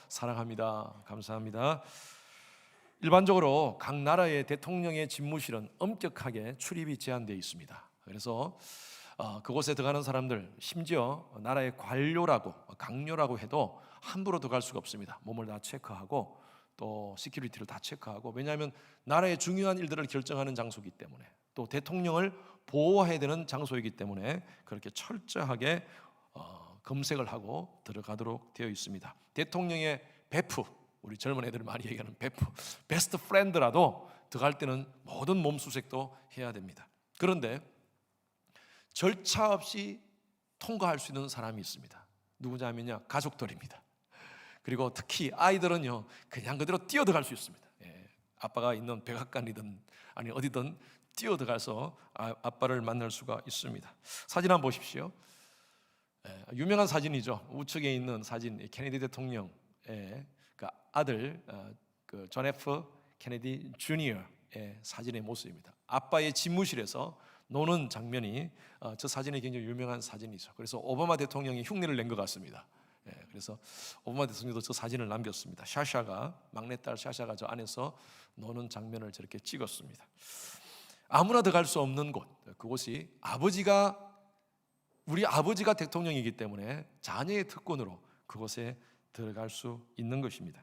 사랑합니다. 감사합니다. 일반적으로 각 나라의 대통령의 집무실은 엄격하게 출입이 제한되어 있습니다. 그래서 그곳에 들어가는 사람들, 심지어 나라의 관료라고 강요라고 해도 함부로 들어갈 수가 없습니다. 몸을 다 체크하고 또 시큐리티를 다 체크하고, 왜냐하면 나라의 중요한 일들을 결정하는 장소이기 때문에, 또 대통령을 보호해야 되는 장소이기 때문에 그렇게 철저하게 검색을 하고 들어가도록 되어 있습니다. 대통령의 베프, 우리 젊은 애들 많이 얘기하는 베프, 베스트 프렌드라도 들어갈 때는 모든 몸수색도 해야 됩니다. 그런데 절차 없이 통과할 수 있는 사람이 있습니다. 누구냐면요, 가족들입니다. 그리고 특히 아이들은요, 그냥 그대로 뛰어 들어갈 수 있습니다. 아빠가 있는 백악관이든 아니 어디든 뛰어 들어가서 아빠를 만날 수가 있습니다. 사진 한번 보십시오. 유명한 사진이죠. 우측에 있는 사진, 케네디 대통령의 그 아들 존 F 케네디 주니어의 사진의 모습입니다. 아빠의 집무실에서 노는 장면이 저 사진이 굉장히 유명한 사진이죠. 그래서 오바마 대통령이 흉내를 낸 것 같습니다. 그래서 오바마 대통령도 저 사진을 남겼습니다. 막내딸 샤샤가 저 안에서 노는 장면을 저렇게 찍었습니다. 아무나 들어갈 수 없는 곳, 그곳이 우리 아버지가 대통령이기 때문에 자녀의 특권으로 그곳에 들어갈 수 있는 것입니다.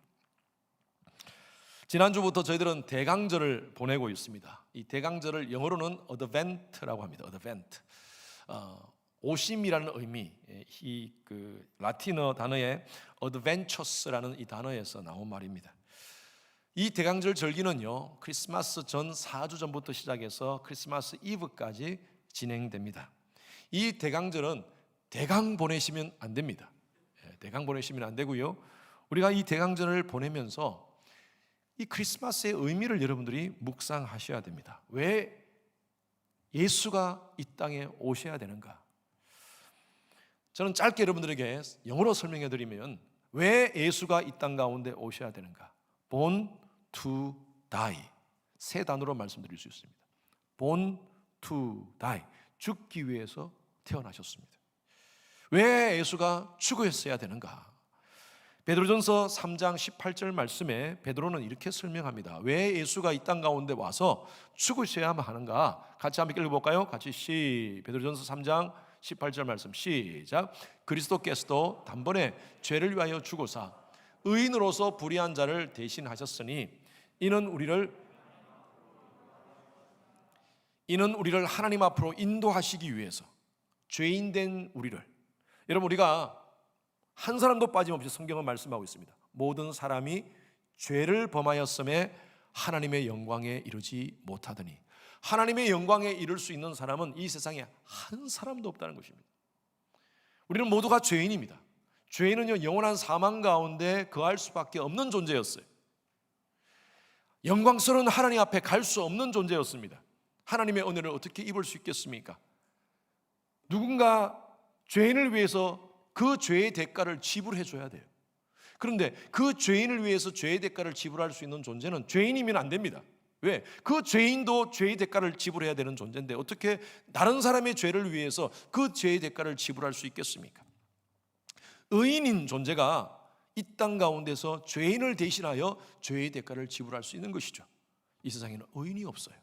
지난주부터 저희들은 대강절을 보내고 있습니다. 이 대강절을 영어로는 어드벤트라고 합니다. 어드벤트. 오심이라는 의미, 이 라틴어 단어의 어드벤처스라는 이 단어에서 나온 말입니다. 이 대강절 절기는요, 크리스마스 전 4주 전부터 시작해서 크리스마스 이브까지 진행됩니다. 이 대강절은 대강 보내시면 안 됩니다. 대강 보내시면 안 되고요. 우리가 이 대강절을 보내면서 이 크리스마스의 의미를 여러분들이 묵상하셔야 됩니다. 왜 예수가 이 땅에 오셔야 되는가? 저는 짧게 여러분들에게 영어로 설명해 드리면, 왜 예수가 이 땅 가운데 오셔야 되는가? Born to die. 세 단어로 말씀드릴 수 있습니다. Born to die. 죽기 위해서 태어나셨습니다. 왜 예수가 죽으셨어야 되는가? 베드로전서 3장 18절 말씀에 베드로는 이렇게 설명합니다. 왜 예수가 이 땅 가운데 와서 죽으셔야만 하는가? 같이 한번 읽어볼까요? 같이 베드로전서 3장 18절 말씀 시작. 그리스도께서도 단번에 죄를 위하여 죽으사 의인으로서 불의한 자를 대신하셨으니 이는 우리를 하나님 앞으로 인도하시기 위해서, 죄인된 우리를, 여러분 우리가 한 사람도 빠짐없이 성경은 말씀하고 있습니다. 모든 사람이 죄를 범하였음에 하나님의 영광에 이르지 못하더니, 하나님의 영광에 이를 수 있는 사람은 이 세상에 한 사람도 없다는 것입니다. 우리는 모두가 죄인입니다. 죄인은요, 영원한 사망 가운데 거할 수밖에 없는 존재였어요. 영광스러운 하나님 앞에 갈 수 없는 존재였습니다. 하나님의 은혜를 어떻게 입을 수 있겠습니까? 누군가 죄인을 위해서 그 죄의 대가를 지불해 줘야 돼요. 그런데 그 죄인을 위해서 죄의 대가를 지불할 수 있는 존재는 죄인이면 안 됩니다. 왜? 그 죄인도 죄의 대가를 지불해야 되는 존재인데 어떻게 다른 사람의 죄를 위해서 그 죄의 대가를 지불할 수 있겠습니까? 의인인 존재가 이 땅 가운데서 죄인을 대신하여 죄의 대가를 지불할 수 있는 것이죠. 이 세상에는 의인이 없어요.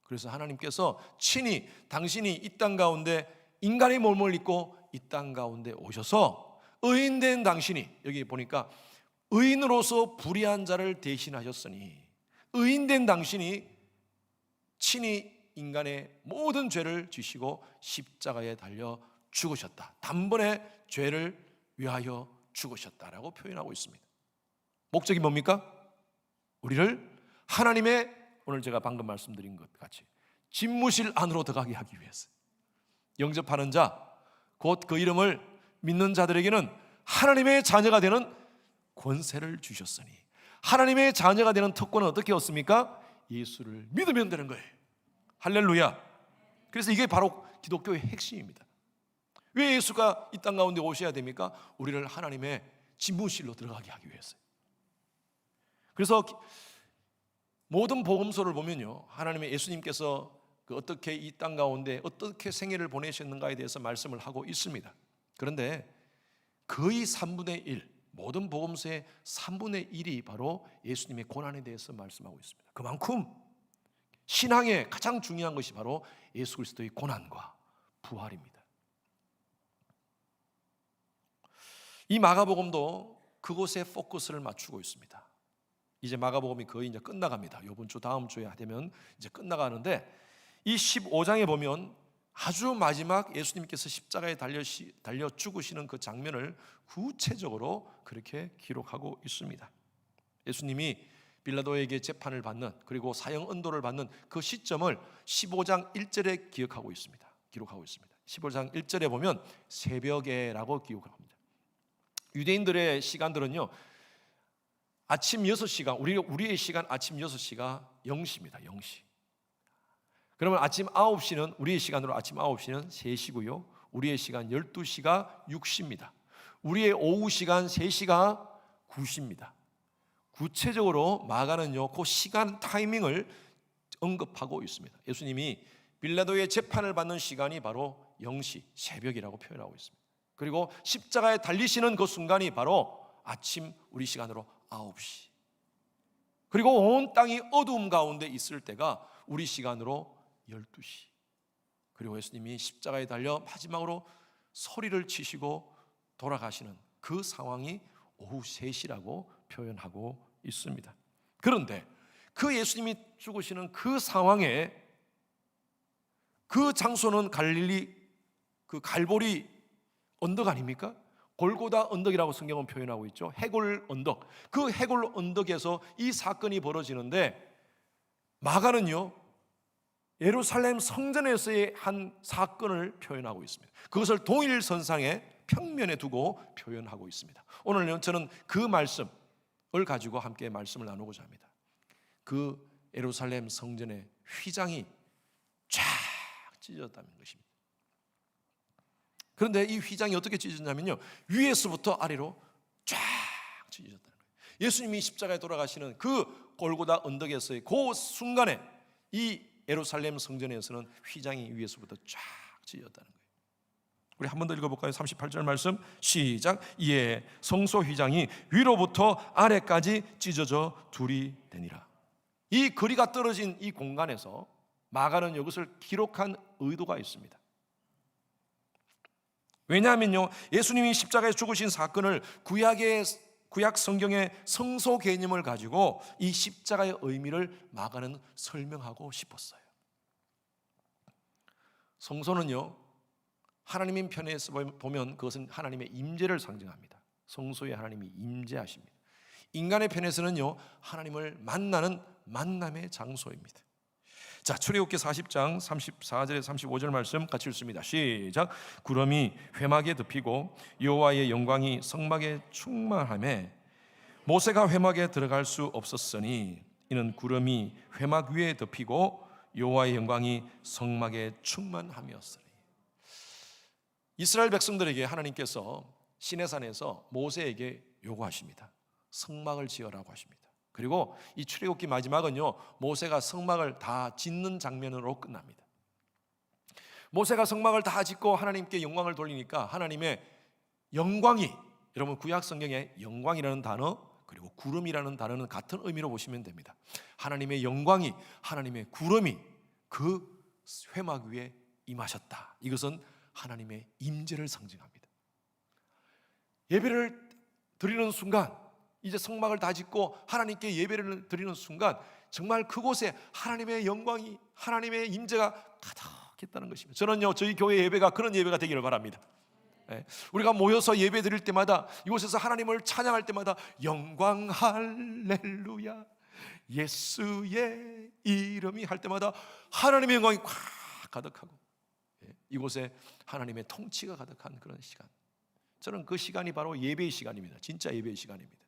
그래서 하나님께서 친히 당신이 이 땅 가운데 인간의 몸을 입고 이 땅 가운데 오셔서 의인된 당신이, 여기 보니까 의인으로서 불의한 자를 대신하셨으니, 의인된 당신이 친히 인간의 모든 죄를 지시고 십자가에 달려 죽으셨다. 단번에 죄를 위하여 죽으셨다라고 표현하고 있습니다. 목적이 뭡니까? 우리를 하나님의, 오늘 제가 방금 말씀드린 것 같이 집무실 안으로 들어가게 하기 위해서, 영접하는 자, 곧 그 이름을 믿는 자들에게는 하나님의 자녀가 되는 권세를 주셨으니, 하나님의 자녀가 되는 특권은 어떻게 얻습니까? 예수를 믿으면 되는 거예요. 할렐루야. 그래서 이게 바로 기독교의 핵심입니다. 왜 예수가 이 땅 가운데 오셔야 됩니까? 우리를 하나님의 집무실로 들어가게 하기 위해서요. 그래서 모든 복음서를 보면요, 하나님의 예수님께서 어떻게 이 땅 가운데 어떻게 생애를 보내셨는가에 대해서 말씀을 하고 있습니다. 그런데 거의 3분의 1, 모든 복음서의 3분의 1이 바로 예수님의 고난에 대해서 말씀하고 있습니다. 그만큼 신앙의 가장 중요한 것이 바로 예수 그리스도의 고난과 부활입니다. 이 마가복음도 그곳에 포커스를 맞추고 있습니다. 이제 마가복음이 거의 이제 끝나갑니다. 이번 주 다음 주에 되면 이제 끝나가는데, 이 15장에 보면 아주 마지막 예수님께서 십자가에 달려 죽으시는 그 장면을 구체적으로 그렇게 기록하고 있습니다. 예수님이 빌라도에게 재판을 받는, 그리고 사형 언도를 받는 그 시점을 15장 1절에 기록하고 있습니다. 15장 1절에 보면 새벽에라고 기록합니다. 유대인들의 시간들은요, 아침 6시가 우리의 시간 아침 6시가 0시입니다. 0시. 그러면 아침 9시는 우리의 시간으로 아침 9시는 3시고요. 우리의 시간 12시가 6시입니다. 우리의 오후 시간 3시가 9시입니다. 구체적으로 마가는요, 그 시간 타이밍을 언급하고 있습니다. 예수님이 빌라도의 재판을 받는 시간이 바로 0시, 새벽이라고 표현하고 있습니다. 그리고 십자가에 달리시는 그 순간이 바로 아침 우리 시간으로 9시. 그리고 온 땅이 어두움 가운데 있을 때가 우리 시간으로 12시. 그리고 예수님이 십자가에 달려 마지막으로 소리를 치시고 돌아가시는 그 상황이 오후 3시라고 표현하고 있습니다. 그런데 그 예수님이 죽으시는 그 상황에 그 장소는 갈릴리 그 갈보리 언덕 아닙니까? 골고다 언덕이라고 성경은 표현하고 있죠. 해골 언덕. 그 해골 언덕에서 이 사건이 벌어지는데, 마가는요, 예루살렘 성전에서의 한 사건을 표현하고 있습니다. 그것을 동일선상의 평면에 두고 표현하고 있습니다. 오늘 저는 그 말씀을 가지고 함께 말씀을 나누고자 합니다. 그 예루살렘 성전의 휘장이 쫙 찢어졌다는 것입니다. 그런데 이 휘장이 어떻게 찢어졌냐면요, 위에서부터 아래로 쫙 찢어졌다는 거예요. 예수님이 십자가에 돌아가시는 그 골고다 언덕에서의 그 순간에 이 예루살렘 성전에서는 휘장이 위에서부터 쫙 찢어졌다는 거예요. 우리 한 번 더 읽어볼까요? 38절 말씀 시작. 이에 성소 휘장이 위로부터 아래까지 찢어져 둘이 되니라. 이 거리가 떨어진 이 공간에서 마가는 이것을 기록한 의도가 있습니다. 왜냐하면요, 예수님이 십자가에 죽으신 사건을 구약 성경의 성소 개념을 가지고 이 십자가의 의미를 마가는 설명하고 싶었어요. 성소는요, 하나님의 편에서 보면 그것은 하나님의 임재를 상징합니다. 성소에 하나님이 임재하십니다. 인간의 편에서는요, 하나님을 만나는 만남의 장소입니다. 자, 출애굽기 40장 34절에 35절 말씀 같이 읽습니다. 시작. 구름이 회막에 덮이고 여호와의 영광이 성막에 충만하매 모세가 회막에 들어갈 수 없었으니 이는 구름이 회막 위에 덮이고 여호와의 영광이 성막에 충만함이었으니. 이스라엘 백성들에게 하나님께서 시내산에서 모세에게 요구하십니다. 성막을 지으라고 하십니다. 그리고 이 출애굽기 마지막은요, 모세가 성막을 다 짓는 장면으로 끝납니다. 모세가 성막을 다 짓고 하나님께 영광을 돌리니까 하나님의 영광이, 여러분 구약 성경에 영광이라는 단어 그리고 구름이라는 단어는 같은 의미로 보시면 됩니다. 하나님의 영광이, 하나님의 구름이 그 회막 위에 임하셨다. 이것은 하나님의 임재를 상징합니다. 예배를 드리는 순간, 이제 성막을 다 짓고 하나님께 예배를 드리는 순간 정말 그곳에 하나님의 영광이, 하나님의 임재가 가득했다는 것입니다. 저는요, 저희 교회 예배가 그런 예배가 되기를 바랍니다. 우리가 모여서 예배 드릴 때마다, 이곳에서 하나님을 찬양할 때마다 영광 할렐루야 예수의 이름이 할 때마다 하나님의 영광이 꽉 가득하고 이곳에 하나님의 통치가 가득한 그런 시간, 저는 그 시간이 바로 예배의 시간입니다. 진짜 예배의 시간입니다.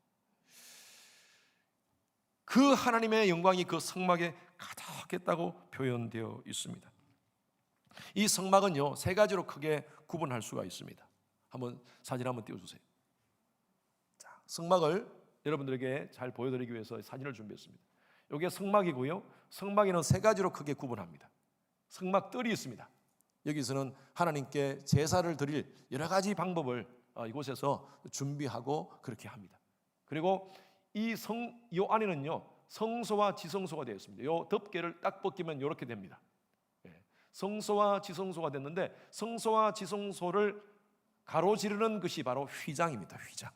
그 하나님의 영광이 그 성막에 가득했다고 표현되어 있습니다. 이 성막은요, 세 가지로 크게 구분할 수가 있습니다. 한번 사진 한번 띄워주세요. 자, 성막을 여러분들에게 잘 보여드리기 위해서 사진을 준비했습니다. 이게 성막이고요, 성막에는 세 가지로 크게 구분합니다. 성막 뜰이 있습니다. 여기서는 하나님께 제사를 드릴 여러 가지 방법을 이곳에서 준비하고 그렇게 합니다. 그리고 이 안에는요 성소와 지성소가 되어 있습니다. 이 덮개를 딱 벗기면 이렇게 됩니다. 성소와 지성소가 됐는데 성소와 지성소를 가로지르는 것이 바로 휘장입니다. 휘장.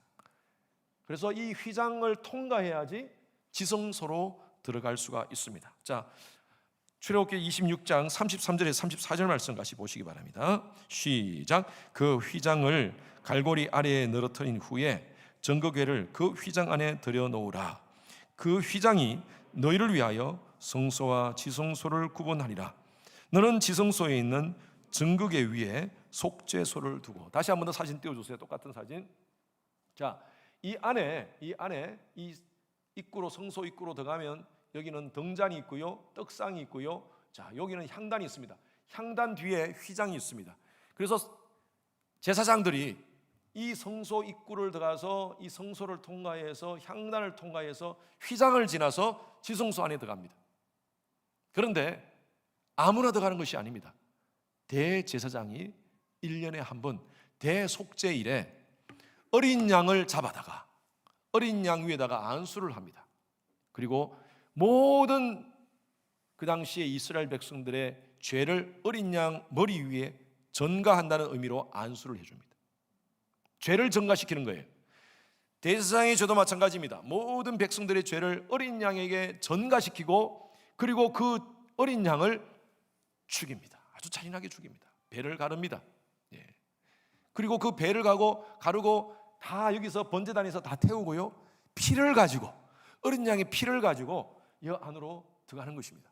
그래서 이 휘장을 통과해야지 지성소로 들어갈 수가 있습니다. 자, 출애굽기 26장 33절에서 34절 말씀 같이 보시기 바랍니다. 시작. 그 휘장을 갈고리 아래에 늘어뜨린 후에 증거궤를 그 휘장 안에 들여놓으라. 그 휘장이 너희를 위하여 성소와 지성소를 구분하리라. 너는 지성소에 있는 증거궤 위에 속죄소를 두고. 다시 한 번 더 사진 띄워주세요. 똑같은 사진. 자, 이 안에 이 입구로, 성소 입구로 들어가면 여기는 등잔이 있고요, 떡상이 있고요. 자, 여기는 향단이 있습니다. 향단 뒤에 휘장이 있습니다. 그래서 제사장들이 이 성소 입구를 들어가서 이 성소를 통과해서 향단을 통과해서 휘장을 지나서 지성소 안에 들어갑니다. 그런데 아무나 들어가는 것이 아닙니다. 대제사장이 1년에 한 번 대속죄일에 어린 양을 잡아다가 어린 양 위에다가 안수를 합니다. 그리고 모든 그 당시에 이스라엘 백성들의 죄를 어린 양 머리 위에 전가한다는 의미로 안수를 해줍니다. 죄를 전가시키는 거예요. 대제사장의 죄도 마찬가지입니다. 모든 백성들의 죄를 어린 양에게 전가시키고 그리고 그 어린 양을 죽입니다. 아주 잔인하게 죽입니다. 배를 가릅니다. 그리고 그 배를 가르고 다 여기서 번제단에서 다 태우고요, 피를 가지고 어린 양의 피를 가지고 이 안으로 들어가는 것입니다.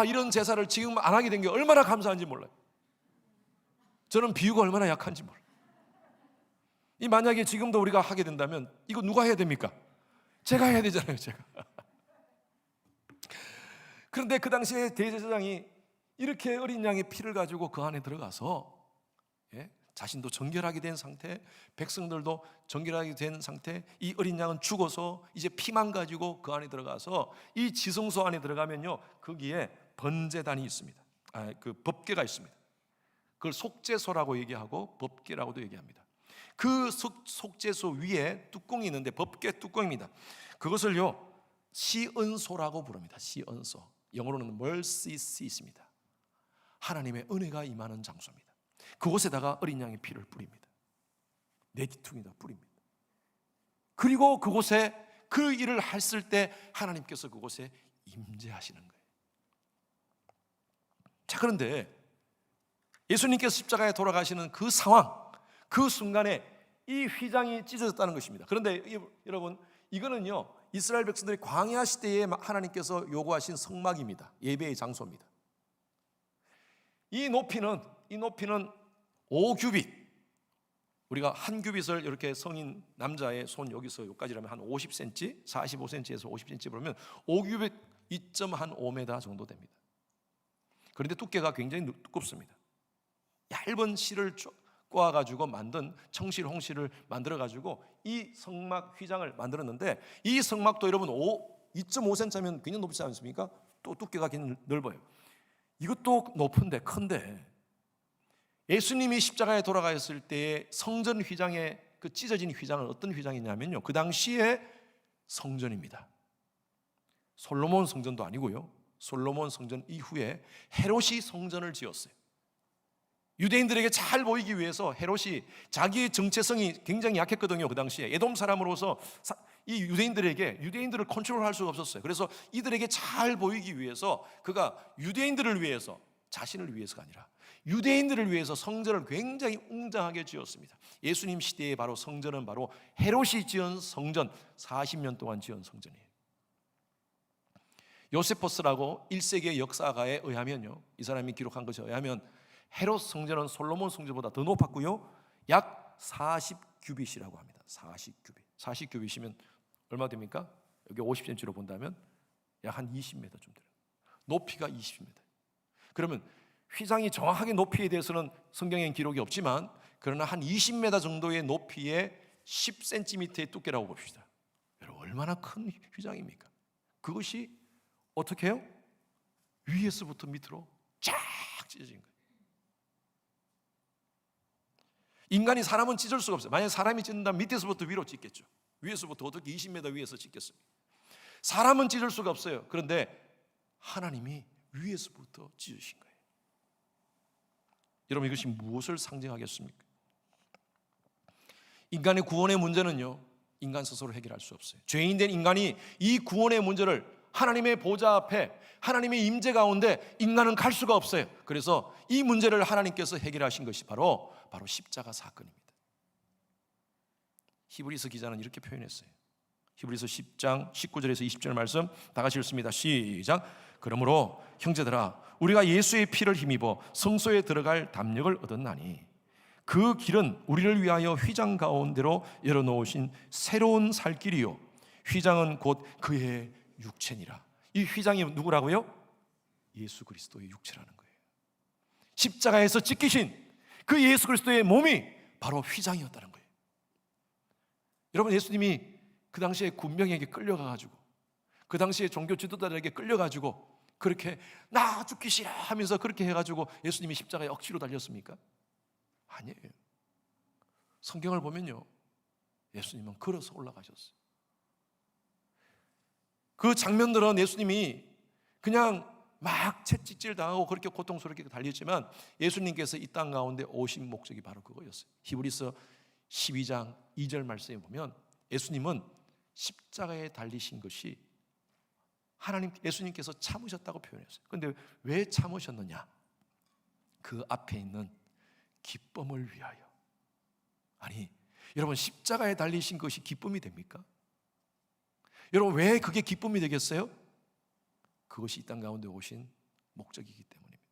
이런 제사를 지금 안 하게 된 게 얼마나 감사한지 몰라요. 저는 비유가 얼마나 약한지 몰라요. 만약에 지금도 우리가 하게 된다면 이거 누가 해야 됩니까? 제가 해야 되잖아요. 제가. 그런데 그 당시에 대제사장이 이렇게 어린 양의 피를 가지고 그 안에 들어가서 자신도 정결하게 된 상태, 백성들도 정결하게 된 상태, 이 어린 양은 죽어서 이제 피만 가지고 그 안에 들어가서 이 지성소 안에 들어가면요, 거기에 번제단이 있습니다. 그 법궤가 있습니다. 그걸 속죄소라고 얘기하고 법궤라고도 얘기합니다. 그 속죄소 위에 뚜껑이 있는데 법궤 뚜껑입니다. 그것을요 시은소라고 부릅니다. 시은소. 영어로는 mercy seat입니다. 하나님의 은혜가 임하는 장소입니다. 그곳에다가 어린 양의 피를 뿌립니다. 네 뒤퉁이다 뿌립니다. 그리고 그곳에 그 일을 했을 때 하나님께서 그곳에 임재하시는 거예요. 자, 그런데 예수님께서 십자가에 돌아가시는 그 상황, 그 순간에 이 휘장이 찢어졌다는 것입니다. 그런데 여러분, 이거는요 이스라엘 백성들이 광야 시대에 하나님께서 요구하신 성막입니다. 예배의 장소입니다. 이 높이는 5규빗. 우리가 한 규빗을 이렇게 성인 남자의 손 여기서 여기까지라면 한 50cm, 45cm에서 50cm 보면 5규빗 2.5m 정도 됩니다. 그런데 두께가 굉장히 두껍습니다. 얇은 실을 꼬아가지고 만든 청실, 홍실을 만들어가지고 이 성막 휘장을 만들었는데, 이 성막도 여러분 2.5cm면 굉장히 높지 않습니까? 또 두께가 굉장히 넓어요. 이것도 높은데 큰데, 예수님이 십자가에 돌아가셨을 때의 성전 휘장의 그 찢어진 휘장은 어떤 휘장이냐면요, 그 당시에 성전입니다. 솔로몬 성전도 아니고요, 솔로몬 성전 이후에 헤롯이 성전을 지었어요. 유대인들에게 잘 보이기 위해서 헤롯이 자기의 정체성이 굉장히 약했거든요. 그 당시에 에돔 사람으로서 이 유대인들을 컨트롤할 수가 없었어요. 그래서 이들에게 잘 보이기 위해서 그가 유대인들을 위해서, 자신을 위해서가 아니라 유대인들을 위해서 성전을 굉장히 웅장하게 지었습니다. 예수님 시대에 바로 성전은 바로 헤롯이 지은 성전, 40년 동안 지은 성전이에요. 요세포스라고 1세기의 역사가에 의하면요, 이 사람이 기록한 것에 의하면 헤롯 성전은 솔로몬 성전보다 더 높았고요, 약 40규빗이라고 합니다. 40규빗이면 얼마 됩니까? 여기 50cm로 본다면 약 한 20m 좀 돼요. 높이가 20m. 그러면 휘장이 정확하게 높이에 대해서는 성경엔 기록이 없지만, 그러나 한 20m 정도의 높이에 10cm의 두께라고 봅시다. 여러분, 얼마나 큰 휘장입니까? 그것이 어떻게 해요? 위에서부터 밑으로 쫙 찢어진 거예요. 인간이 사람은 찢을 수가 없어요. 만약에 사람이 찢는다면 밑에서부터 위로 찢겠죠. 위에서부터 어떻게 20m 위에서 찢겠습니까? 사람은 찢을 수가 없어요. 그런데 하나님이 위에서부터 찢으신 거예요. 여러분, 이것이 무엇을 상징하겠습니까? 인간의 구원의 문제는요, 인간 스스로 해결할 수 없어요. 죄인된 인간이 이 구원의 문제를 하나님의 보좌 앞에, 하나님의 임재 가운데 인간은 갈 수가 없어요. 그래서 이 문제를 하나님께서 해결하신 것이 바로 십자가 사건입니다. 히브리서 기자는 이렇게 표현했어요. 히브리서 10장 19절에서 20절 말씀 다 같이 읽습니다. 시작. 그러므로 형제들아, 우리가 예수의 피를 힘입어 성소에 들어갈 담력을 얻었나니 그 길은 우리를 위하여 휘장 가운데로 열어놓으신 새로운 살 길이요, 휘장은 곧 그의 육체니라. 이 휘장이 누구라고요? 예수 그리스도의 육체라는 거예요. 십자가에서 찢기신 그 예수 그리스도의 몸이 바로 휘장이었다는 거예요. 여러분, 예수님이 그 당시에 군병에게 끌려가가지고, 그 당시에 종교 지도자들에게 끌려가지고 그렇게 나 죽기 싫어 하면서 그렇게 해가지고 예수님이 십자가에 억지로 달렸습니까? 아니에요. 성경을 보면요, 예수님은 걸어서 올라가셨어요. 그 장면들은 예수님이 그냥 막 채찍질 당하고 그렇게 고통스럽게 달렸지만 예수님께서 이 땅 가운데 오신 목적이 바로 그거였어요. 히브리서 12장 2절 말씀에 보면 예수님은 십자가에 달리신 것이 예수님께서 참으셨다고 표현했어요. 그런데 왜 참으셨느냐? 그 앞에 있는 기쁨을 위하여. 아니, 여러분, 십자가에 달리신 것이 기쁨이 됩니까? 여러분, 왜 그게 기쁨이 되겠어요? 그것이 이 땅 가운데 오신 목적이기 때문입니다.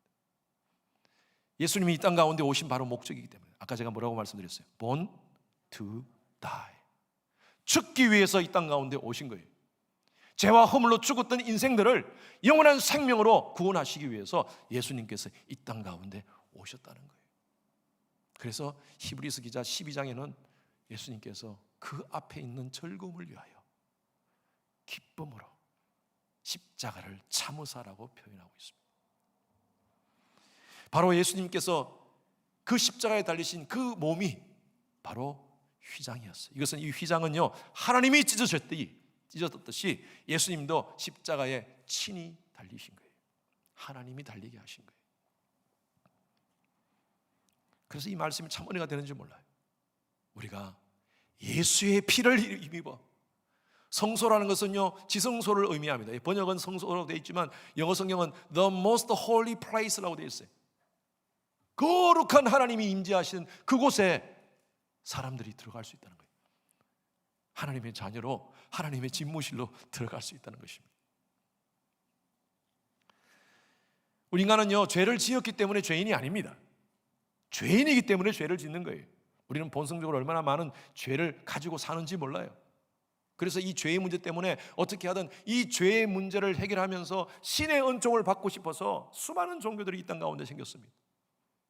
예수님이 이 땅 가운데 오신 바로 목적이기 때문에, 아까 제가 뭐라고 말씀드렸어요? Born to die. 죽기 위해서 이 땅 가운데 오신 거예요. 죄와 허물로 죽었던 인생들을 영원한 생명으로 구원하시기 위해서 예수님께서 이 땅 가운데 오셨다는 거예요. 그래서 히브리서 기자 12장에는 예수님께서 그 앞에 있는 즐거움을 위하여 기쁨으로 십자가를 참으사라고 표현하고 있습니다. 바로 예수님께서 그 십자가에 달리신 그 몸이 바로 휘장이었어요. 이것은, 이 휘장은요, 하나님이 찢어졌듯이 예수님도 십자가에 친히 달리신 거예요. 하나님이 달리게 하신 거예요. 그래서 이 말씀이 참 은혜가 되는지 몰라요. 우리가 예수의 피를 힘입어, 성소라는 것은요, 지성소를 의미합니다. 번역은 성소라고 되어 있지만 영어 성경은 the most holy place라고 되어 있어요. 거룩한 하나님이 임재하시는 그곳에 사람들이 들어갈 수 있다는 거예요. 하나님의 자녀로, 하나님의 집무실로 들어갈 수 있다는 것입니다. 우리 인간은요, 죄를 지었기 때문에 죄인이 아닙니다. 죄인이기 때문에 죄를 짓는 거예요. 우리는 본성적으로 얼마나 많은 죄를 가지고 사는지 몰라요. 그래서 이 죄의 문제 때문에 어떻게 하든 이 죄의 문제를 해결하면서 신의 은총을 받고 싶어서 수많은 종교들이 이 땅 가운데 생겼습니다.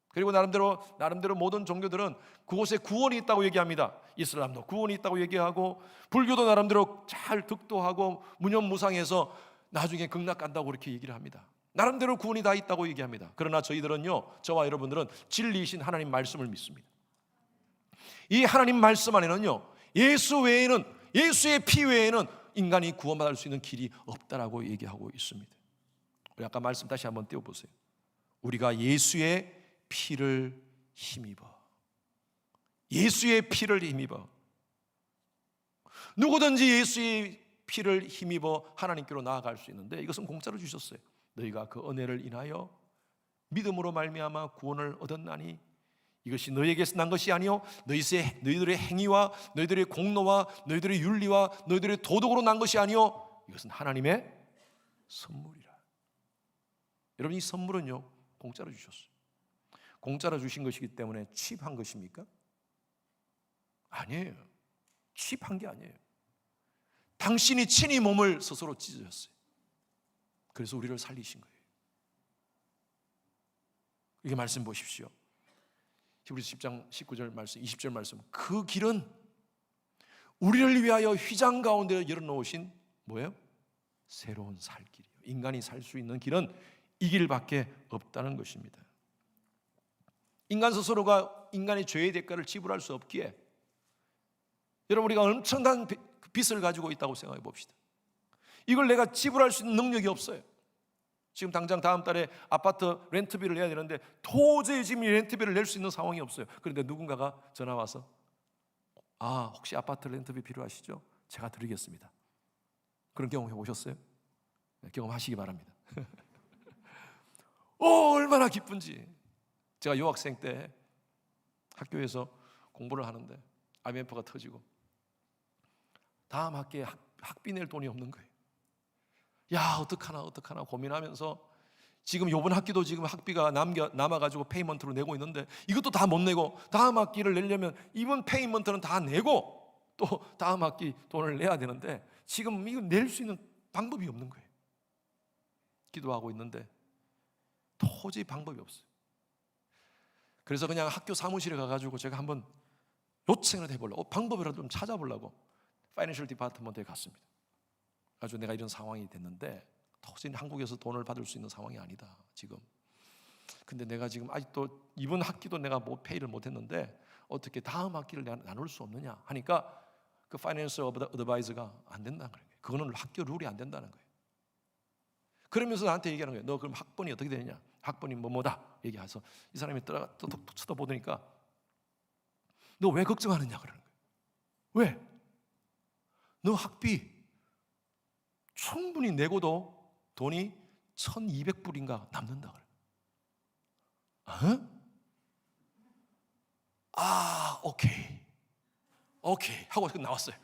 그리고 나름대로 모든 종교들은 그곳에 구원이 있다고 얘기합니다. 이슬람도 구원이 있다고 얘기하고, 불교도 나름대로 잘 득도하고 무념무상해서 나중에 극락 간다고 그렇게 얘기를 합니다. 나름대로 구원이 다 있다고 얘기합니다. 그러나 저희들은요, 저와 여러분들은 진리이신 하나님 말씀을 믿습니다. 이 하나님 말씀 안에는요, 예수의 피 외에는 인간이 구원받을 수 있는 길이 없다라고 얘기하고 있습니다. 우리 아까 말씀 다시 한번 띄워보세요. 우리가 예수의 피를 힘입어, 예수의 피를 힘입어, 누구든지 예수의 피를 힘입어 하나님께로 나아갈 수 있는데, 이것은 공짜로 주셨어요. 너희가 그 은혜를 인하여 믿음으로 말미암아 구원을 얻었나니 이것이 너희에게서 난 것이 아니요 너희들의 행위와 너희들의 공로와 너희들의 윤리와 너희들의 도덕으로 난 것이 아니요 이것은 하나님의 선물이라. 여러분, 이 선물은요, 공짜로 주셨어요. 공짜로 주신 것이기 때문에 취입한 것입니까? 아니에요. 취입한 게 아니에요. 당신이 친히 몸을 스스로 찢으셨어요. 그래서 우리를 살리신 거예요. 이게 말씀 보십시오. 히브리서 10장 19절 말씀, 20절 말씀. 그 길은 우리를 위하여 휘장 가운데 열어놓으신 뭐예요? 새로운 살 길이에요. 인간이 살 수 있는 길은 이 길밖에 없다는 것입니다. 인간 스스로가 인간의 죄의 대가를 지불할 수 없기에 여러분 우리가 엄청난 빚을 가지고 있다고 생각해 봅시다. 이걸 내가 지불할 수 있는 능력이 없어요. 지금 당장 다음 달에 아파트 렌트비를 내야 되는데 도저히 지금 이 렌트비를 낼 수 있는 상황이 없어요. 그런데 누군가가 전화 와서 혹시 아파트 렌트비 필요하시죠? 제가 드리겠습니다. 그런 경험 해보셨어요? 네, 경험하시기 바랍니다. 얼마나 기쁜지. 제가 유학생 때 학교에서 공부를 하는데 IMF가 터지고 다음 학기에 학비 낼 돈이 없는 거예요. 야, 어떡하나 고민하면서 지금 요번 학기도 지금 학비가 남아가지고 페이먼트로 내고 있는데 이것도 다 못 내고 다음 학기를 내려면 이번 페이먼트는 다 내고 또 다음 학기 돈을 내야 되는데 지금 이거 낼 수 있는 방법이 없는 거예요. 기도하고 있는데 도저히 방법이 없어요. 그래서 그냥 학교 사무실에 가가지고 제가 한번 요청을 해보려고 방법이라도 좀 찾아보려고 파이낸셜 디파트먼트에 갔습니다. 아주 내가 이런 상황이 됐는데 도저히 한국에서 돈을 받을 수 있는 상황이 아니다 지금. 근데 내가 지금 아직도 이번 학기도 내가 페이를 못했는데 어떻게 다음 학기를 내가 나눌 수 없느냐 하니까 그 파이낸셜 어드바이저가 안 된다는 거예요. 그거는 학교 룰이 안 된다는 거예요. 그러면서 나한테 얘기하는 거예요. 너 그럼 학번이 어떻게 되느냐? 학번이 뭐다 얘기해서 이 사람이 톡톡 쳐다보니까 너 왜 걱정하느냐 그러는 거예요. 왜? 너 학비 충분히 내고도 돈이 1,200불인가 남는다 그래. 오케이 하고 나왔어요.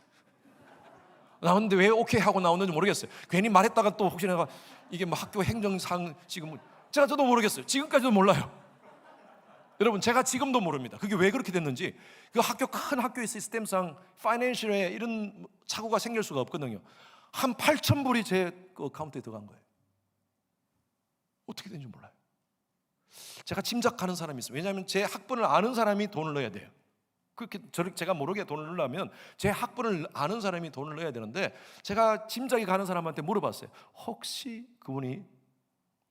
나왔는데 왜 오케이 하고 나왔는지 모르겠어요. 괜히 말했다가 또 혹시 내가 이게 뭐 학교 행정상 지금 저도 모르겠어요. 지금까지도 몰라요. 여러분 제가 지금도 모릅니다. 그게 왜 그렇게 됐는지. 그 큰 학교의 시스템상 파이낸셜에 이런 착오가 생길 수가 없거든요. 한 8,000불이 제 어카운트에 들어간 거예요. 어떻게 된지 몰라요. 제가 짐작하는 사람이 있어요. 왜냐하면 제 학번을 아는 사람이 돈을 넣어야 돼요. 그렇게 제가 모르게 돈을 넣으려면 제 학번을 아는 사람이 돈을 넣어야 되는데 제가 짐작이 가는 사람한테 물어봤어요. 혹시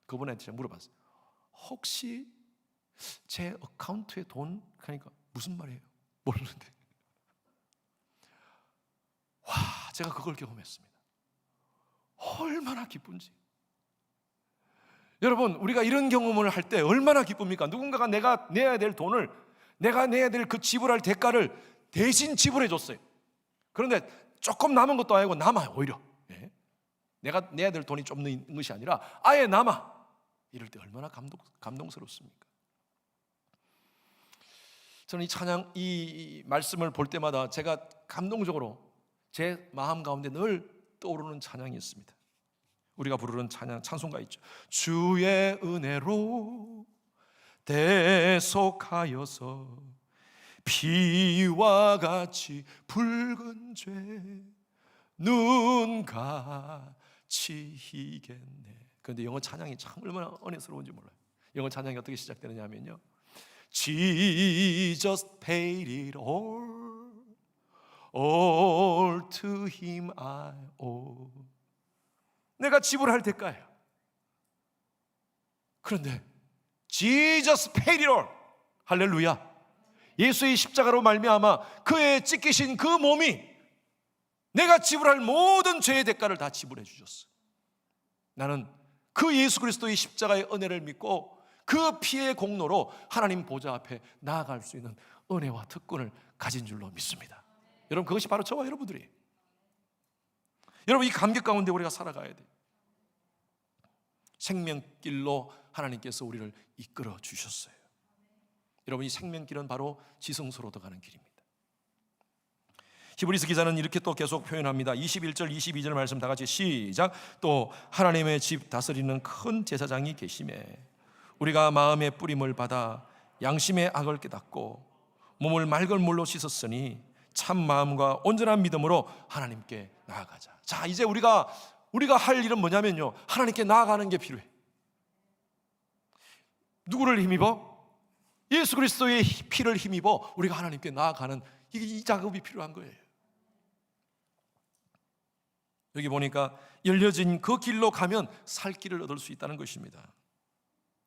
그분한테 제가 물어봤어요. 혹시 제 어카운트에 돈 하니까 무슨 말이에요? 모르는데. 제가 그걸 경험했습니다. 얼마나 기쁜지. 여러분 우리가 이런 경험을 할 때 얼마나 기쁩니까? 누군가가 내가 내야 될 돈을 내가 내야 될 그 지불할 대가를 대신 지불해 줬어요. 그런데 조금 남은 것도 아니고 남아요. 오히려 내가 내야 될 돈이 좀 있는 것이 아니라 아예 남아. 이럴 때 얼마나 감동스럽습니까? 저는 이 말씀을 볼 때마다 제가 감동적으로 제 마음 가운데 늘 떠오르는 찬양이 있습니다. 우리가 부르는 찬송가 있죠. 주의 은혜로 대속하여서 피와 같이 붉은 죄 눈같이 희겠네. 그런데 영어 찬양이 참 얼마나 은혜스러운지 몰라요. 영어 찬양이 어떻게 시작되느냐 하면요, Jesus paid it all to him I owe. 내가 지불할 대가예요. 그런데 Jesus paid it all. 할렐루야. 예수의 십자가로 말미암아 그의 찢기신 그 몸이 내가 지불할 모든 죄의 대가를 다 지불해 주셨어. 나는 그 예수 그리스도의 십자가의 은혜를 믿고 그 피의 공로로 하나님 보좌 앞에 나아갈 수 있는 은혜와 특권을 가진 줄로 믿습니다. 여러분 그것이 바로 저와 여러분들이에요. 여러분 이 감격 가운데 우리가 살아가야 돼요. 생명길로 하나님께서 우리를 이끌어 주셨어요. 여러분 이 생명길은 바로 지성소로 들어가는 길입니다. 히브리서 기자는 이렇게 또 계속 표현합니다. 21절 22절 말씀 다 같이 시작. 또 하나님의 집 다스리는 큰 제사장이 계심에 우리가 마음의 뿌림을 받아 양심의 악을 깨닫고 몸을 맑은 물로 씻었으니 참 마음과 온전한 믿음으로 하나님께 나아가자. 자, 이제 우리가 할 일은 뭐냐면요, 하나님께 나아가는 게 필요해. 누구를 힘입어? 예수 그리스도의 피를 힘입어 우리가 하나님께 나아가는 이 작업이 필요한 거예요. 여기 보니까 열려진 그 길로 가면 살 길을 얻을 수 있다는 것입니다.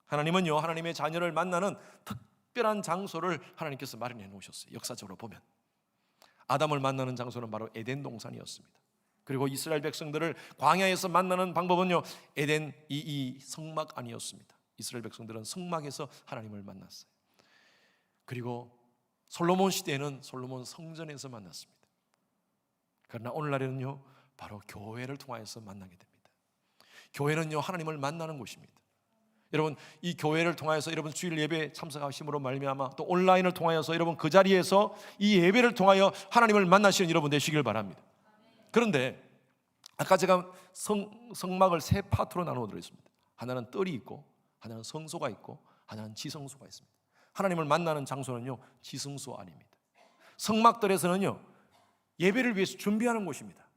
하나님은요, 하나님의 자녀를 만나는 특별한 장소를 하나님께서 마련해 놓으셨어요. 역사적으로 보면 아담을 만나는 장소는 바로 에덴 동산이었습니다. 그리고 이스라엘 백성들을 광야에서 만나는 방법은요, 에덴 이 성막 아니었습니다. 이스라엘 백성들은 성막에서 하나님을 만났어요. 그리고 솔로몬 시대에는 솔로몬 성전에서 만났습니다. 그러나 오늘날에는요, 바로 교회를 통하여서 만나게 됩니다. 교회는요, 하나님을 만나는 곳입니다. 여러분, 이 교회를 통하여서 여러분 주일 예배에 참석하심으로 말미암아 또 온라인을 통하여서 여러분 그 자리에서 이 예배를 통하여 하나님을 만나시는 여러분 되시길 바랍니다. 그런데 아까 제가 성막을 세 파트로 나누어 드렸습니다. 하나는 뜰이 있고, 하나는 성소가 있고, 하나는 지성소가 있습니다. 하나님을 만나는 장소는요, 지성소 안입니다. 성막들에서는요, 예배를 위해서 준비하는 곳입니다.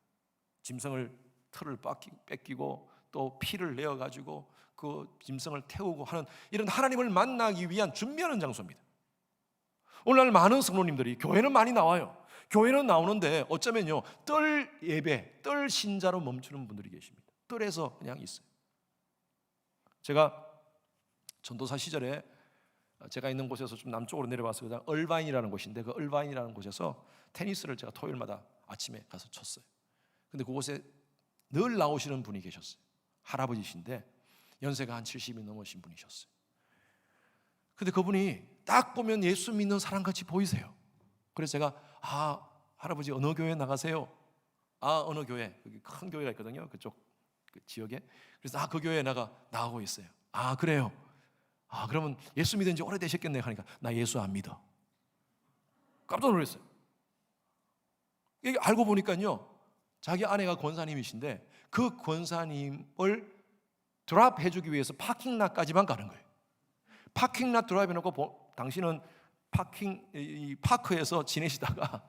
짐승을 털을 뺏기고 또 피를 내어 가지고 그 짐승을 태우고 하는 이런 하나님을 만나기 위한 준비하는 장소입니다. 오늘날 많은 성도님들이 교회는 많이 나와요. 교회는 나오는데 어쩌면요, 뜰 예배, 뜰 신자로 멈추는 분들이 계십니다. 뜰에서 그냥 있어요. 제가 전도사 시절에 제가 있는 곳에서 좀 남쪽으로 내려와서 얼바인이라는 곳인데, 그 얼바인이라는 곳에서 테니스를 제가 토요일마다 아침에 가서 쳤어요. 근데 그곳에 늘 나오시는 분이 계셨어요. 할아버지신데 연세가 한 70이 넘으신 분이셨어요. 근데 그분이 딱 보면 예수 믿는 사람같이 보이세요. 그래서 제가 할아버지 어느 교회 나가세요? 어느 교회, 여기 큰 교회가 있거든요, 그쪽 그 지역에. 그래서 그 교회에 나가고 있어요. 그래요? 그러면 예수 믿은 지 오래되셨겠네요 하니까 나 예수 안 믿어. 깜짝 놀랐어요. 이게 알고 보니까요, 자기 아내가 권사님이신데 그 권사님을 드랍해주기 위해서 파킹락까지만 가는 거예요. 파킹락 드랍해놓고 당신은 파크에서 지내시다가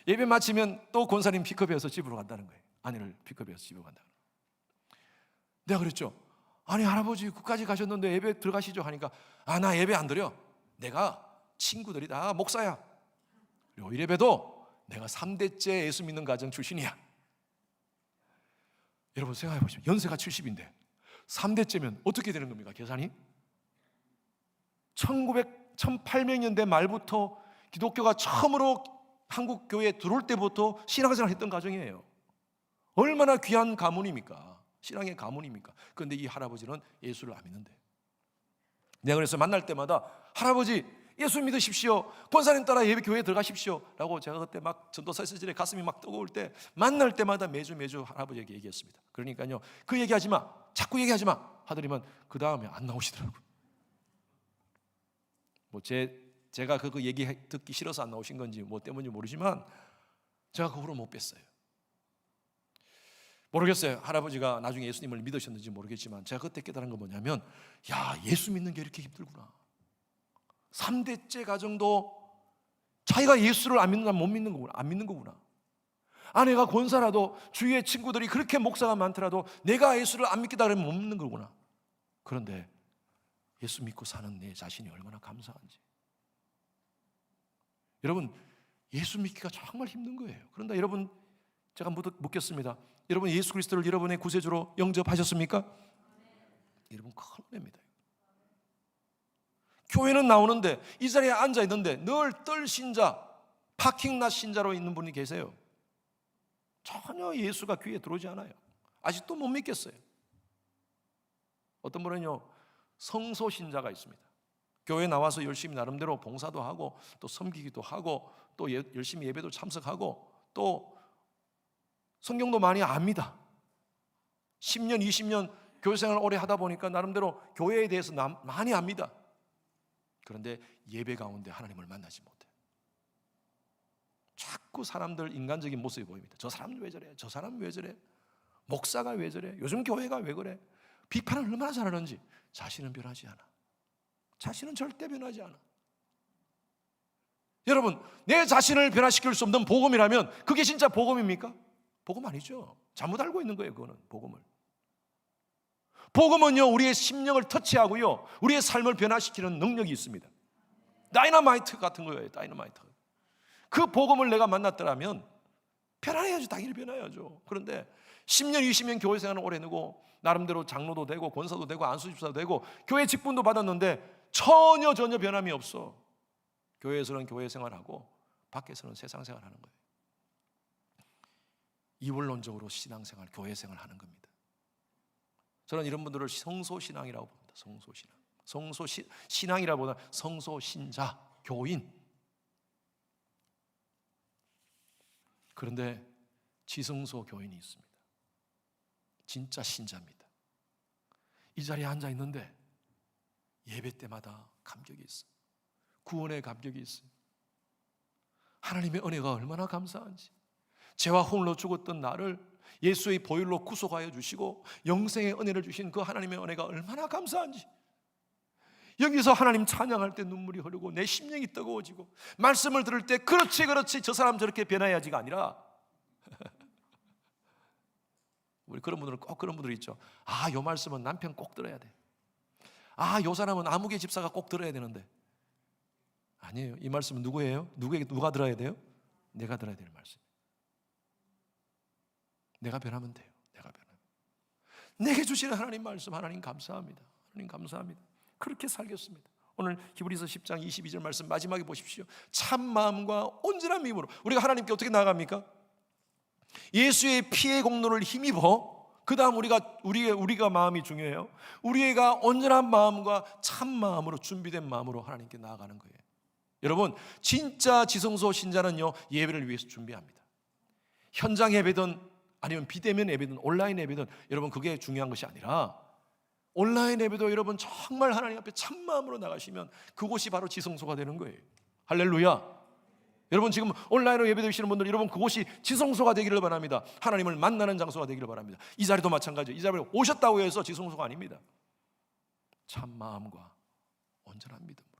예배 마치면 또 권사님 픽업해서 집으로 간다는 거예요. 아내를 픽업해서 집으로 간다는 거예요. 내가 그랬죠. 아니 할아버지 그까지 가셨는데 예배 들어가시죠 하니까 나 예배 안 드려. 내가 친구들이 다 목사야. 그리고 이래봬도 내가 3대째 예수 믿는 가정 출신이야. 여러분 생각해 보시면 연세가 70인데 3대째면 어떻게 되는 겁니까? 계산이 1800년대 말부터 기독교가 처음으로 한국 교회에 들어올 때부터 신앙생활을 했던 가정이에요. 얼마나 귀한 가문입니까? 신앙의 가문입니까? 그런데 이 할아버지는 예수를 안 믿는데, 내가 그래서 만날 때마다 할아버지 예수 믿으십시오, 권사님 따라 예배 교회에 들어가십시오 라고 제가 그때 막 전도사 시절에 가슴이 막 뜨거울 때 만날 때마다 매주 할아버지에게 얘기했습니다. 그러니까요, 그 얘기하지 마, 자꾸 얘기하지 마 하더니만 그 다음에 안 나오시더라고요. 제가 그 얘기 듣기 싫어서 안 나오신 건지 뭐 때문인지 모르지만 제가 그 후로 못 뵀어요. 모르겠어요. 할아버지가 나중에 예수님을 믿으셨는지 모르겠지만 제가 그때 깨달은 건 뭐냐면, 예수 믿는 게 이렇게 힘들구나. 3대째 가정도 자기가 예수를 안 믿는다면 못 믿는 거구나, 안 믿는 거구나. 아내가 권사라도 주위에 친구들이 그렇게 목사가 많더라도 내가 예수를 안 믿겠다 그러면 못 믿는 거구나. 그런데 예수 믿고 사는 내 자신이 얼마나 감사한지. 여러분, 예수 믿기가 정말 힘든 거예요. 그런데 여러분, 제가 묻겠습니다. 여러분 예수 그리스도를 여러분의 구세주로 영접하셨습니까? 여러분 큰일 납니다. 교회는 나오는데 이 자리에 앉아 있는데 늘 뜰 신자, 파킹랏 신자로 있는 분이 계세요. 전혀 예수가 귀에 들어오지 않아요. 아직도 못 믿겠어요. 어떤 분은요, 성소 신자가 있습니다. 교회 나와서 열심히 나름대로 봉사도 하고 또 섬기기도 하고 또 열심히 예배도 참석하고 또 성경도 많이 압니다. 10년, 20년 교회 생활을 오래 하다 보니까 나름대로 교회에 대해서 많이 압니다. 그런데 예배 가운데 하나님을 만나지 못해요. 자꾸 사람들 인간적인 모습이 보입니다. 저 사람은 왜 저래? 저 사람은 왜 저래? 목사가 왜 저래? 요즘 교회가 왜 그래? 비판을 얼마나 잘하는지. 자신은 변하지 않아. 자신은 절대 변하지 않아. 여러분, 내 자신을 변화시킬 수 없는 복음이라면 그게 진짜 복음입니까? 복음 아니죠. 잘못 알고 있는 거예요. 그거는 복음을. 복음은요, 우리의 심령을 터치하고요, 우리의 삶을 변화시키는 능력이 있습니다. 다이너마이트 같은 거예요. 다이너마이트. 그 복음을 내가 만났더라면 변화해야죠. 당연히 변화해야죠. 그런데 10년, 20년 교회 생활을 오래 하고 나름대로 장로도 되고 권사도 되고 안수집사도 되고 교회 직분도 받았는데 전혀 변함이 없어. 교회에서는 교회 생활하고 밖에서는 세상 생활하는 거예요. 이원론적으로 신앙생활, 교회 생활하는 겁니다. 저는 이런 분들을 성소신앙이라고 봅니다. 성소신앙. 성소신앙이라보다 성소신자, 교인. 그런데 지성소 교인이 있습니다. 진짜 신자입니다. 이 자리에 앉아 있는데 예배 때마다 감격이 있어요. 구원의 감격이 있어요. 하나님의 은혜가 얼마나 감사한지. 죄와 홀로 죽었던 나를 예수의 보혈로 구속하여 주시고 영생의 은혜를 주신 그 하나님의 은혜가 얼마나 감사한지. 여기서 하나님 찬양할 때 눈물이 흐르고 내 심령이 뜨거워지고, 말씀을 들을 때 그렇지 저 사람 저렇게 변해야지가 아니라 우리 그런 분들은 꼭 그런 분들이 있죠. 요 말씀은 남편 꼭 들어야 돼. 요 사람은 아무개 집사가 꼭 들어야 되는데. 아니에요. 이 말씀은 누구예요? 누가 들어야 돼요? 내가 들어야 될 말씀. 내가 변하면 돼요. 내가 변하면. 내게 주시는 하나님 말씀, 하나님 감사합니다. 하나님 감사합니다. 그렇게 살겠습니다. 오늘 히브리서 10장 22절 말씀 마지막에 보십시오. 참 마음과 온전한 믿음으로 우리가 하나님께 어떻게 나아갑니까? 예수의 피의 공로를 힘입어. 그 다음 우리가 마음이 중요해요. 우리가 온전한 마음과 참 마음으로, 준비된 마음으로 하나님께 나아가는 거예요. 여러분, 진짜 지성소 신자는요, 예배를 위해서 준비합니다. 현장 예배든 아니면 비대면 예배든 온라인 예배든, 여러분 그게 중요한 것이 아니라, 온라인 예배도 여러분 정말 하나님 앞에 참 마음으로 나가시면 그곳이 바로 지성소가 되는 거예요. 할렐루야. 여러분 지금 온라인으로 예배드리시는 분들, 여러분 그곳이 지성소가 되기를 바랍니다. 하나님을 만나는 장소가 되기를 바랍니다. 이 자리도 마찬가지예요. 이 자리에 오셨다고 해서 지성소가 아닙니다. 참 마음과 온전한 믿음으로.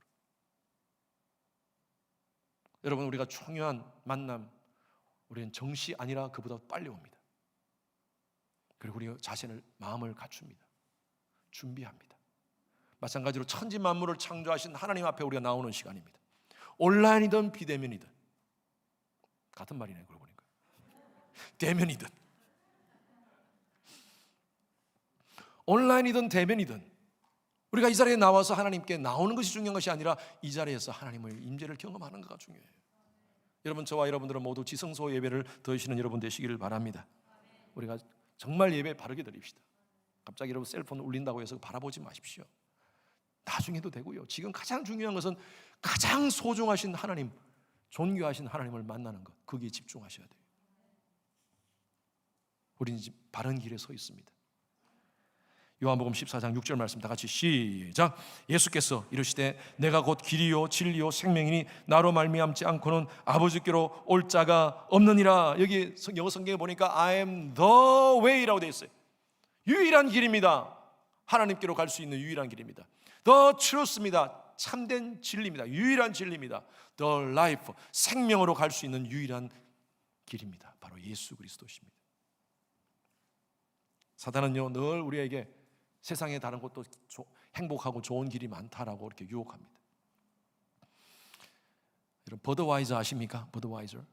여러분, 우리가 중요한 만남, 우리는 정시 아니라 그보다 빨리 옵니다. 그리고 우리 자신을, 마음을 갖춥니다. 준비합니다. 마찬가지로 천지 만물을 창조하신 하나님 앞에 우리가 나오는 시간입니다. 온라인이든 비대면이든 같은 말이네. 그러고 보니까 대면이든 온라인이든 대면이든 우리가 이 자리에 나와서 하나님께 나오는 것이 중요한 것이 아니라 이 자리에서 하나님의 임재를 경험하는 것가 중요해요. 여러분, 저와 여러분들은 모두 지성소 예배를 드시는 여러분 되시기를 바랍니다. 우리가 정말 예배 바르게 드립시다. 갑자기 여러분 셀폰 울린다고 해서 바라보지 마십시오. 나중에도 되고요. 지금 가장 중요한 것은 가장 소중하신 하나님, 존귀하신 하나님을 만나는 것, 거기에 집중하셔야 돼요. 우리는 지금 바른 길에 서 있습니다. 요한복음 14장 6절 말씀 다 같이 시작. 예수께서 이르시되 내가 곧 길이요 진리요 생명이니 나로 말미암지 않고는 아버지께로 올 자가 없느니라. 여기 영어 성경에 보니까 I am the way라고 되어 있어요. 유일한 길입니다. 하나님께로 갈 수 있는 유일한 길입니다. The truth입니다. 참된 진리입니다. 유일한 진리입니다. The life, 생명으로 갈 수 있는 유일한 길입니다. 바로 예수 그리스도십니다. 사단은요, 늘 우리에게 세상에 다른 것도 행복하고 좋은 길이 많다라고 이렇게 유혹합니다. 여러분, 버드와이저 아십니까? 버드와이저?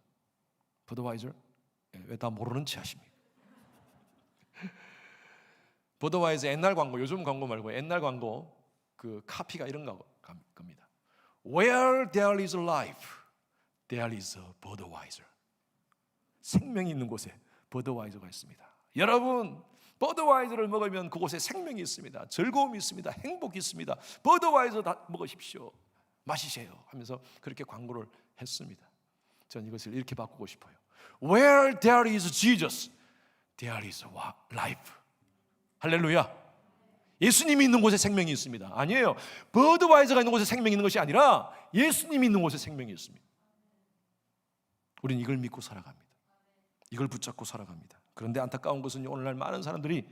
왜 다 모르는 체 하십니까? 버드와이저 옛날 광고, 요즘 광고 말고 옛날 광고 그 카피가 이런 겁니다. Where there is life, there is a Budweiser. 생명이 있는 곳에 버드와이저가 있습니다. 여러분, 버드와이저를 먹으면 그곳에 생명이 있습니다. 즐거움이 있습니다. 행복이 있습니다. 버드와이저 다 먹으십시오. 마시세요 하면서 그렇게 광고를 했습니다. 저는 이것을 이렇게 바꾸고 싶어요. Where there is Jesus, there is life. 할렐루야. 예수님이 있는 곳에 생명이 있습니다. 아니에요. 버드와이저가 있는 곳에 생명이 있는 것이 아니라 예수님이 있는 곳에 생명이 있습니다. 우리는 이걸 믿고 살아갑니다. 이걸 붙잡고 살아갑니다. 그런데 안타까운 것은 오늘날 많은 사람들이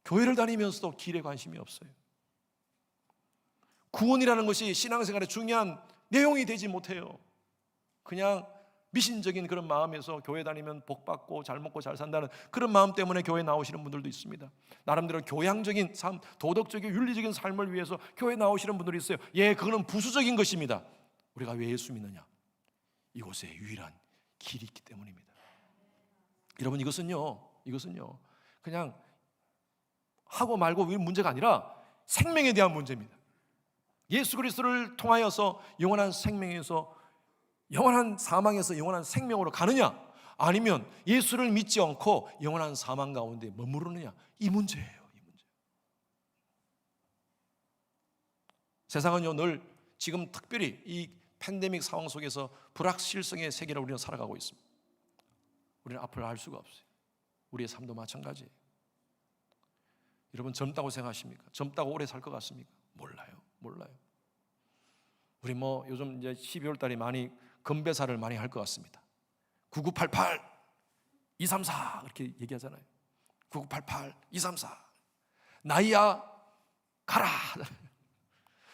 교회를 다니면서도 길에 관심이 없어요. 구원이라는 것이 신앙생활에 중요한 내용이 되지 못해요. 그냥 미신적인 그런 마음에서 교회 다니면 복 받고 잘 먹고 잘 산다는 그런 마음 때문에 교회 나오시는 분들도 있습니다. 나름대로 교양적인 삶, 도덕적인 윤리적인 삶을 위해서 교회 나오시는 분들이 있어요. 그거는 부수적인 것입니다. 우리가 왜 예수 믿느냐? 이곳에 유일한 길이 있기 때문입니다. 여러분, 이것은요 그냥 하고 말고 문제가 아니라 생명에 대한 문제입니다. 예수 그리스도를 통하여서 영원한 생명에서, 영원한 사망에서 영원한 생명으로 가느냐, 아니면 예수를 믿지 않고 영원한 사망 가운데 머무르느냐, 이 문제예요. 이 문제. 세상은요, 늘 지금 특별히 이 팬데믹 상황 속에서 불확실성의 세계를 우리는 살아가고 있습니다. 우리는 앞을 알 수가 없어요. 우리의 삶도 마찬가지예요. 여러분, 젊다고 생각하십니까? 젊다고 오래 살 것 같습니까? 몰라요. 우리 요즘 이제 12월 달에 많이 건배사를 많이 할 것 같습니다. 9988 234 이렇게 얘기하잖아요. 9988 234 나이야 가라.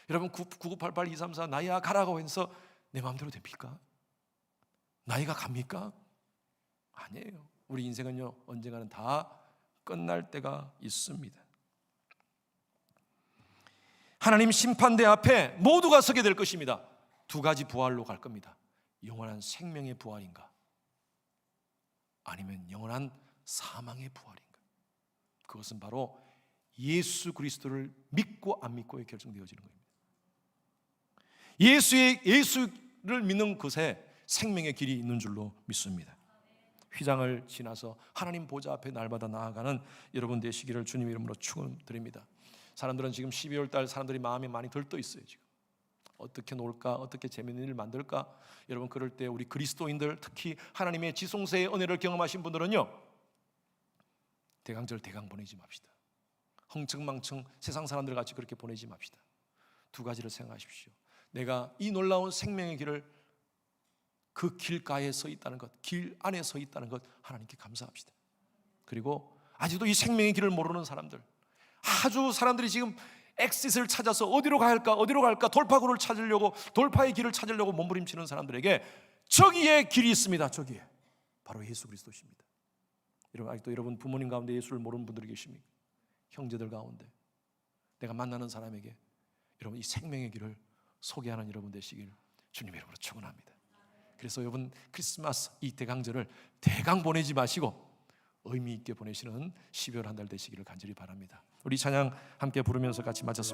여러분, 9988 234 나이야 가라고 해서 내 마음대로 됩니까? 나이가 갑니까? 아니에요. 우리 인생은요, 언젠가는 다 끝날 때가 있습니다. 하나님 심판대 앞에 모두가 서게 될 것입니다. 두 가지 부활로 갈 겁니다. 영원한 생명의 부활인가, 아니면 영원한 사망의 부활인가. 그것은 바로 예수 그리스도를 믿고 안 믿고에 결정되어지는 겁니다. 예수를 믿는 것에 생명의 길이 있는 줄로 믿습니다. 휘장을 지나서 하나님 보좌 앞에 날마다 나아가는 여러분 되시기를 주님 이름으로 축원드립니다. 사람들은 지금 12월 달 사람들이 마음이 많이 들떠 있어요. 지금 어떻게 놀까, 어떻게 재미있는 일을 만들까. 여러분, 그럴 때 우리 그리스도인들, 특히 하나님의 지성세의 은혜를 경험하신 분들은요, 대강절 대강 보내지 맙시다. 흥청망청 세상 사람들 같이 그렇게 보내지 맙시다. 두 가지를 생각하십시오. 내가 이 놀라운 생명의 길을, 그 길가에 서 있다는 것, 길 안에 서 있다는 것, 하나님께 감사합시다. 그리고 아직도 이 생명의 길을 모르는 사람들, 아주 사람들이 지금 엑싯을 찾아서 어디로 갈까 돌파구를 찾으려고, 돌파의 길을 찾으려고 몸부림치는 사람들에게 저기에 길이 있습니다. 저기에 바로 예수 그리스도십니다. 여러분, 아직도 여러분 부모님 가운데 예수를 모르는 분들이 계십니까? 형제들 가운데 내가 만나는 사람에게 여러분 이 생명의 길을 소개하는 여러분 되시길 주님의 이름으로 축원합니다. 그래서 여러분, 크리스마스 이 대강절을 대강 보내지 마시고 의미 있게 보내시는 12월 한 달 되시기를 간절히 바랍니다. 우리 찬양 함께 부르면서 같이 마쳤습니다.